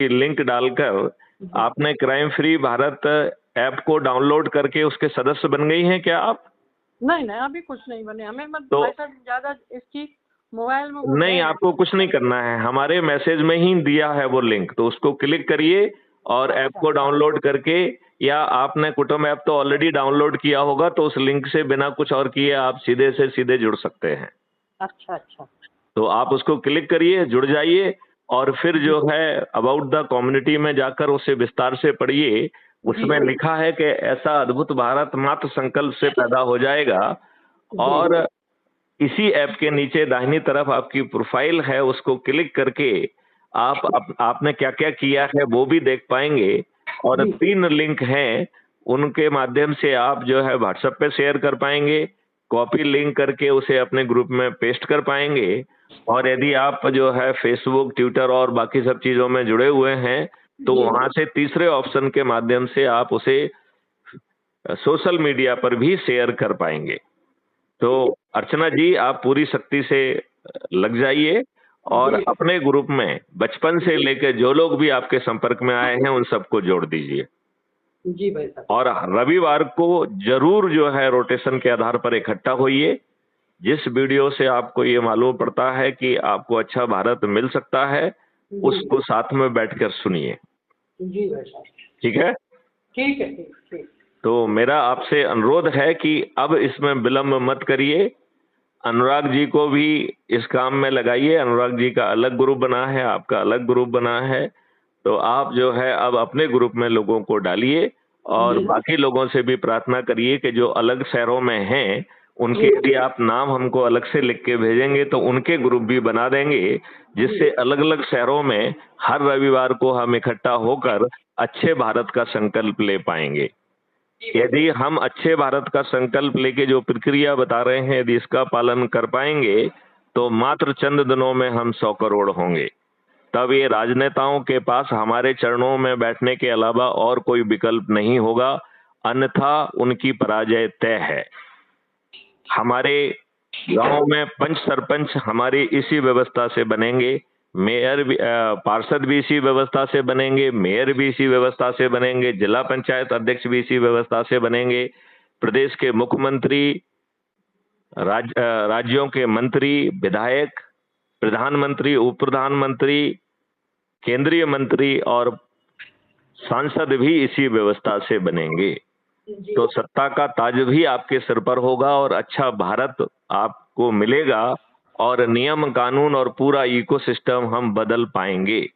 की लिंक डालकर आपने क्राइम फ्री भारत ऐप को डाउनलोड करके उसके सदस्य बन गई हैं क्या आप? नहीं नहीं, अभी कुछ नहीं बने हमें, तो ऐसा ज्यादा इसकी मोबाइल में नहीं, आपको कुछ नहीं करना है, हमारे मैसेज में ही दिया है वो लिंक, तो उसको क्लिक करिए और ऐप को डाउनलोड करके, या आपने कुटुंब ऐप तो ऑलरेडी डाउनलोड किया होगा, तो उस लिंक से बिना कुछ और किए आप सीधे से सीधे जुड़ सकते हैं। अच्छा अच्छा। तो आप उसको क्लिक करिए, जुड़ जाइए और फिर जो है अबाउट द कम्युनिटी में जाकर उसे विस्तार से पढ़िए। उसमें लिखा है कि ऐसा अद्भुत भारत मात्र संकल्प से पैदा हो जाएगा, और इसी ऐप के नीचे दाहिनी तरफ आपकी प्रोफाइल है, उसको क्लिक करके आपने क्या-क्या किया है वो भी देख पाएंगे। और 3 लिंक हैं, उनके माध्यम से आप जो है व्हाट्सएप पे शेयर कर पाएंगे, कॉपी लिंक करके उसे अपने ग्रुप में पेस्ट कर पाएंगे, और यदि आप जो है फेसबुक, ट्विटर और बाकी सब चीजों में जुड़े हुए हैं, तो वहां से तीसरे ऑप्शन के माध्यम से आप उसे सोशल मीडिया पर भी शेयर कर पाएंगे। तो अर्चना जी, आप पूरी शक्ति से लग जाइए और अपने ग्रुप में बचपन से लेकर जो लोग भी आपके संपर्क में आए हैं उन सबको जोड़ दीजिए। जी भाई साहब। और रविवार को जरूर जो है रोटेशन के आधार पर इकट्ठा होइए। जिस वीडियो से आपको ये मालूम पड़ता है कि आपको अच्छा भारत मिल सकता है, उसको साथ में बैठकर सुनिए। जी भाई साहब। ठीक है? ठीक है, ठीक ठीक। तो मेरा आपसे अनुरोध है कि अब इसमें विलंब मत करिए, अनुराग जी को भी इस काम में लगाइए। अनुराग जी का अलग ग्रुप बना है, आपका अलग ग्रुप बना है, तो आप जो है अब अपने ग्रुप में लोगों को डालिए और बाकी लोगों से भी प्रार्थना करिए कि जो अलग शहरों में हैं, उनके यदि आप नाम हमको अलग से लिख के भेजेंगे तो उनके ग्रुप भी बना देंगे, जिससे अलग-अलग शहरों में हर रविवार को हम इकट्ठा होकर अच्छे भारत का संकल्प ले पाएंगे। यदि हम अच्छे भारत का संकल्प लेके जो प्रक्रिया बता रहे हैं, यदि इसका पालन कर पाएंगे, तो मात्र चंद दिनों में हम 100 करोड़ होंगे। तब ये राजनेताओं के पास हमारे चरणों में बैठने के अलावा और कोई विकल्प नहीं होगा, अन्यथा उनकी पराजय तय है। हमारे गांव में पंच सरपंच हमारी इसी व्यवस्था से बनेंगे, मेयर भी पार्षद भी इसी व्यवस्था से बनेंगे, मेयर भी इसी व्यवस्था से बनेंगे, जिला पंचायत अध्यक्ष भी इसी व्यवस्था से बनेंगे, प्रदेश के मुख्यमंत्री, राज्यों के मंत्री, विधायक, प्रधानमंत्री, उप प्रधानमंत्री, केंद्रीय मंत्री और सांसद भी इसी व्यवस्था से बनेंगे। तो सत्ता का ताज भी आपके सिर पर होगा और अच्छा भारत आपको मिलेगा, और नियम कानून और पूरा इकोसिस्टम हम बदल पाएंगे।